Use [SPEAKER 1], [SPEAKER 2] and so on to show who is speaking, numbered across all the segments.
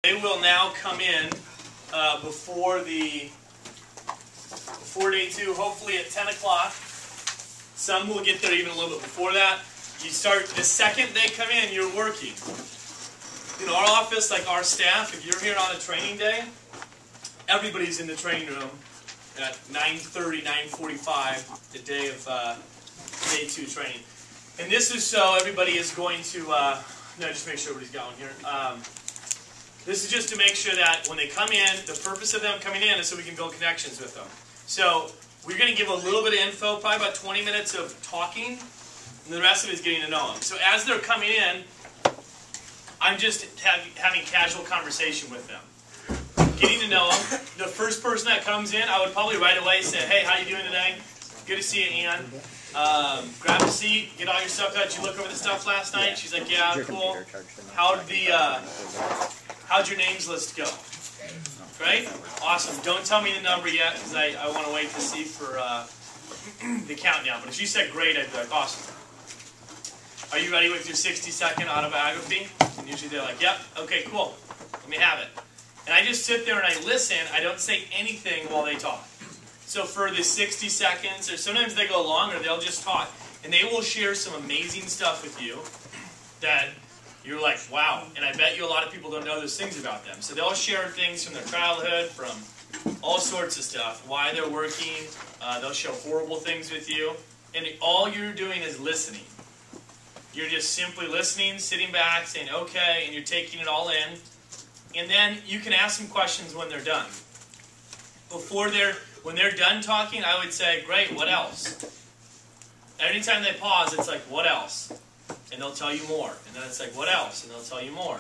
[SPEAKER 1] They will now come in before day 2, hopefully at 10 o'clock. Some will get there even a little bit before that. You start, the second they come in, you're working. In our office, like our staff, if you're here on a training day, everybody's in the training room at 9:30, 9:45, the day of day 2 training. And this is so everybody is going to, just make sure everybody's going here. This is just to make sure that when they come in, the purpose of them coming in is so we can build connections with them. So we're going to give a little bit of info, probably about 20 minutes of talking, and the rest of it is getting to know them. So as they're coming in, I'm just having casual conversation with them. Getting to know them. The first person that comes in, I would probably right away say, hey, how you doing today? Good to see you, Ann. Grab a seat, get all your stuff out. Did you look over the stuff last night? She's like, yeah, cool. How'd your names list go? Great? Awesome. Don't tell me the number yet, because I want to wait to see for the countdown. But if you said great, I'd be like, awesome. Are you ready with your 60-second autobiography? And usually they're like, yep, okay, cool. Let me have it. And I just sit there and I listen. I don't say anything while they talk. So for the 60 seconds, or sometimes they go longer, they'll just talk. And they will share some amazing stuff with you that you're like, wow. And I bet you a lot of people don't know those things about them. So they'll share things from their childhood, from all sorts of stuff, why they're working. They'll share horrible things with you. And all you're doing is listening. You're just simply listening, sitting back, saying, okay, and you're taking it all in. And then you can ask them questions when they're done. When they're done talking, I would say, great, what else? Anytime they pause, it's like, what else? And they'll tell you more. And then it's like, what else? And they'll tell you more.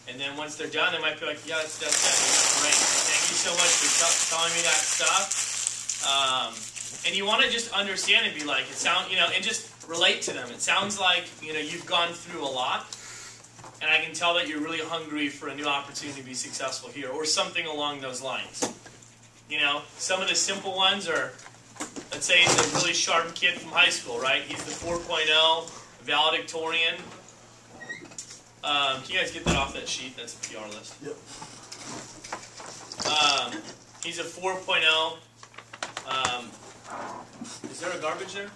[SPEAKER 1] And then once they're done, they might be like, yeah, that's it. Great. Thank you so much for telling me that stuff. And you want to just understand and be like, and just relate to them. It sounds like, you've gone through a lot. And I can tell that you're really hungry for a new opportunity to be successful here, or something along those lines. Some of the simple ones are, let's say he's a really sharp kid from high school, right? He's the 4.0 valedictorian. Can you guys get that off that sheet? That's a PR list.
[SPEAKER 2] Yep.
[SPEAKER 1] He's a 4.0. Is there a garbage there?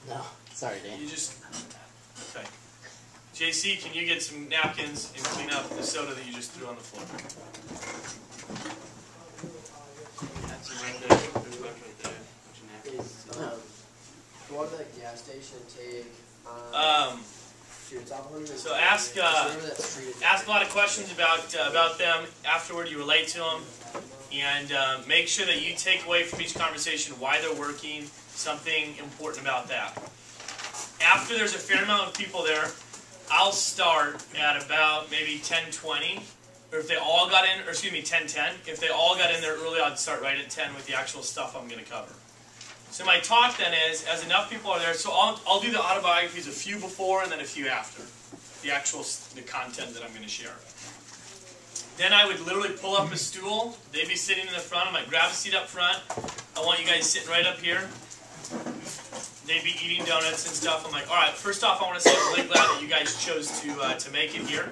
[SPEAKER 3] No. Sorry, Dan.
[SPEAKER 1] Okay. JC, can you get some napkins and clean up the soda that you just threw on the floor? That's right there. There's a bunch right there.
[SPEAKER 2] Go to that gas station and take.
[SPEAKER 1] So ask a lot of questions about them. Afterward, you relate to them, and make sure that you take away from each conversation why they're working, something important about that. After there's a fair amount of people there, I'll start at about maybe 10:20, or if they all got in, or excuse me, 10:10. If they all got in there early, I'd start right at 10 with the actual stuff I'm going to cover. So my talk then is, as enough people are there, so I'll do the autobiographies a few before and then a few after, the content that I'm going to share. Then I would literally pull up a stool. They'd be sitting in the front. I might grab a seat up front. I want you guys sitting right up here. They'd be eating donuts and stuff. I'm like, all right, first off, I want to say I'm really glad that you guys chose to make it here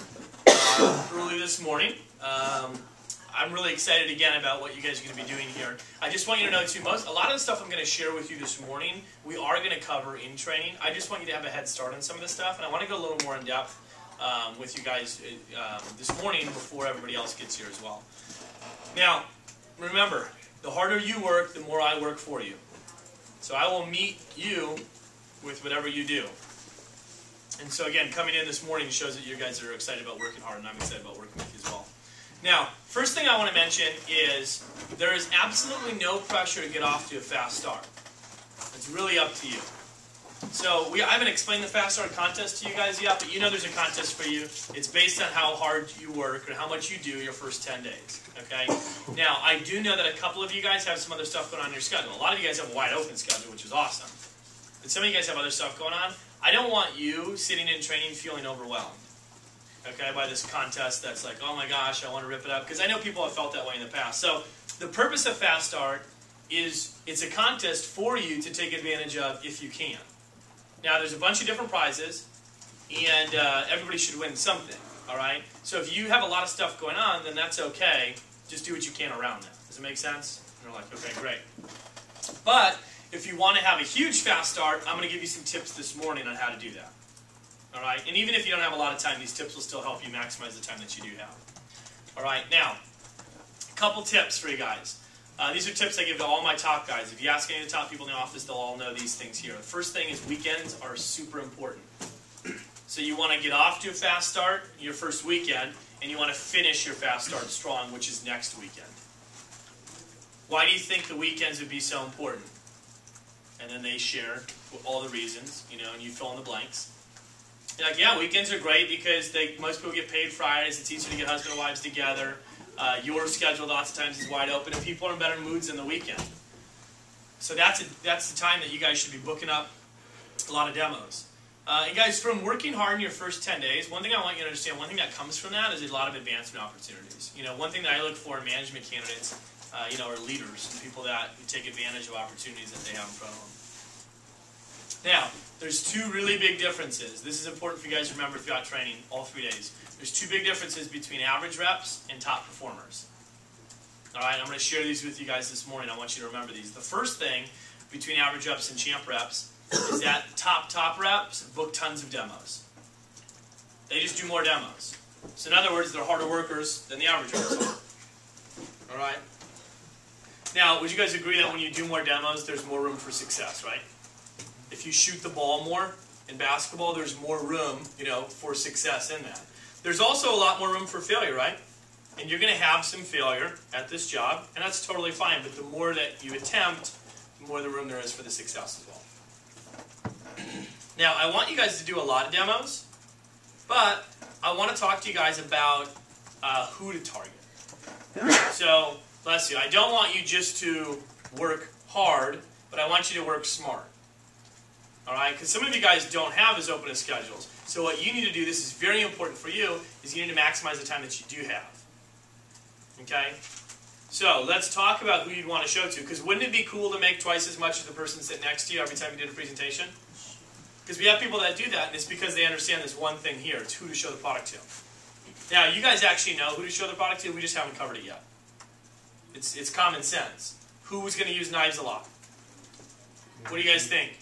[SPEAKER 1] early this morning. I'm really excited again about what you guys are going to be doing here. I just want you to know too, a lot of the stuff I'm going to share with you this morning, we are going to cover in training. I just want you to have a head start on some of this stuff, and I want to go a little more in depth with you guys this morning before everybody else gets here as well. Now, remember, the harder you work, the more I work for you. So I will meet you with whatever you do. And so again, coming in this morning shows that you guys are excited about working hard, and I'm excited about working with you as well. Now, first thing I want to mention is there is absolutely no pressure to get off to a fast start. It's really up to you. So I haven't explained the fast start contest to you guys yet, but there's a contest for you. It's based on how hard you work or how much you do your first 10 days. Okay? Now, I do know that a couple of you guys have some other stuff going on in your schedule. A lot of you guys have a wide open schedule, which is awesome. But some of you guys have other stuff going on. I don't want you sitting in training feeling overwhelmed. Okay, by this contest that's like, oh my gosh, I want to rip it up. Because I know people have felt that way in the past. So the purpose of Fast Start is it's a contest for you to take advantage of if you can. Now, there's a bunch of different prizes, and everybody should win something. All right? So if you have a lot of stuff going on, then that's okay. Just do what you can around that. Does it make sense? And they're like, okay, great. But if you want to have a huge fast start, I'm going to give you some tips this morning on how to do that. All right? And even if you don't have a lot of time, these tips will still help you maximize the time that you do have. All right? Now, a couple tips for you guys. These are tips I give to all my top guys. If you ask any of the top people in the office, they'll all know these things here. The first thing is weekends are super important. So you want to get off to a fast start your first weekend, and you want to finish your fast start strong, which is next weekend. Why do you think the weekends would be so important? And then they share all the reasons, and you fill in the blanks. You're like, yeah, weekends are great because most people get paid Fridays. It's easier to get husband and wives together. Your schedule lots of times is wide open, and people are in better moods than the weekend. So that's the time that you guys should be booking up a lot of demos. And guys, from working hard in your first 10 days, one thing I want you to understand, one thing that comes from that is a lot of advancement opportunities. One thing that I look for in management candidates, are leaders and people that take advantage of opportunities that they have in front of them. Now, there's two really big differences. This is important for you guys to remember throughout training, all 3 days. There's two big differences between average reps and top performers. All right, I'm going to share these with you guys this morning. I want you to remember these. The first thing between average reps and champ reps is that top reps book tons of demos. They just do more demos. So in other words, they're harder workers than the average reps are. All right? Now, would you guys agree that when you do more demos, there's more room for success, right? If you shoot the ball more in basketball, there's more room, for success in that. There's also a lot more room for failure, right? And you're going to have some failure at this job, and that's totally fine. But the more that you attempt, the more the room there is for the success as well. Now, I want you guys to do a lot of demos, but I want to talk to you guys about who to target. So, bless you. I don't want you just to work hard, but I want you to work smart. All right? Because some of you guys don't have as open as schedules. So what you need to do, this is very important for you, is you need to maximize the time that you do have. Okay? So let's talk about who you'd want to show to. Because wouldn't it be cool to make twice as much as the person sitting next to you every time you did a presentation? Because we have people that do that, and it's because they understand this one thing here. It's who to show the product to. Now, you guys actually know who to show the product to. We just haven't covered it yet. It's common sense. Who was going to use knives a lot? What do you guys think?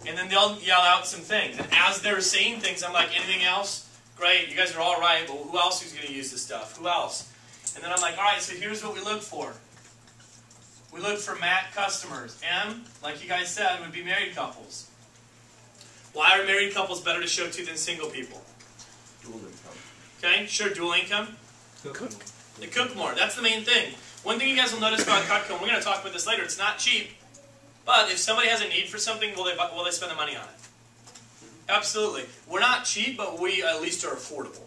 [SPEAKER 1] And then they'll yell out some things. And as they're saying things, I'm like, anything else? Great, you guys are all right, but who else is going to use this stuff? Who else? And then I'm like, all right, so here's what we look for. We look for MAC customers. M, like you guys said, would be married couples. Why are married couples better to show to than single people?
[SPEAKER 4] Dual income.
[SPEAKER 1] Okay, sure, dual income.
[SPEAKER 4] Cook.
[SPEAKER 1] They cook more. That's the main thing. One thing you guys will notice about Cutco, and we're going to talk about this later, it's not cheap. But if somebody has a need for something, will they spend the money on it? Absolutely. We're not cheap, but we at least are affordable.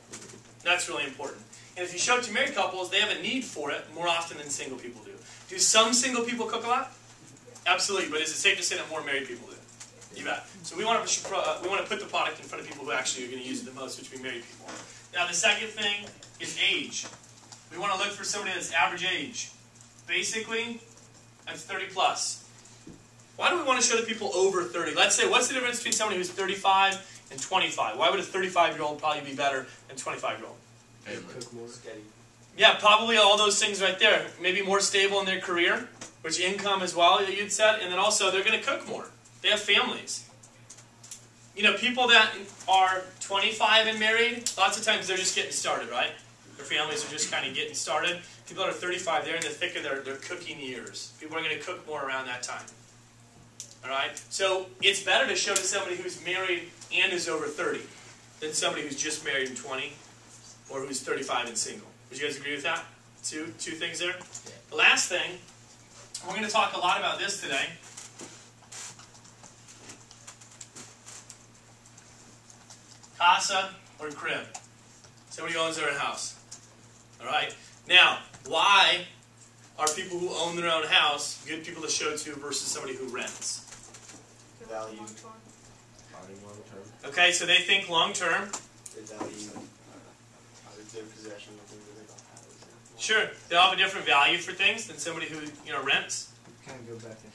[SPEAKER 1] That's really important. And if you show it to married couples, they have a need for it more often than single people do. Do some single people cook a lot? Absolutely. But is it safe to say that more married people do? You bet. So we want to put the product in front of people who actually are going to use it the most, which would be married people. Now the second thing is age. We want to look for somebody that's average age. Basically, that's 30 plus. Why do we want to show the people over 30? Let's say, what's the difference between somebody who's 35 and 25? Why would a 35-year-old probably be better than a 25-year-old?
[SPEAKER 2] Cook more. Steady.
[SPEAKER 1] Yeah, probably all those things right there. Maybe more stable in their career, which income as well, you'd said, and then also they're going to cook more. They have families. People that are 25 and married, lots of times they're just getting started, right? Their families are just kind of getting started. People that are 35, they're in the thick of their cooking years. People are going to cook more around that time. All right? So it's better to show to somebody who's married and is over 30 than somebody who's just married and 20 or who's 35 and single. Would you guys agree with that? Two things there?
[SPEAKER 2] Yeah.
[SPEAKER 1] The last thing, we're going to talk a lot about this today. Casa or crib. Somebody owns their own house. All right? Now, why are people who own their own house good people to show to versus somebody who rents?
[SPEAKER 2] Value.
[SPEAKER 4] Long term.
[SPEAKER 1] Okay, so they think long term.
[SPEAKER 2] They value their possession of things that they don't have.
[SPEAKER 1] Sure, they'll have a different value for things than somebody who rents.
[SPEAKER 5] Kind of go back and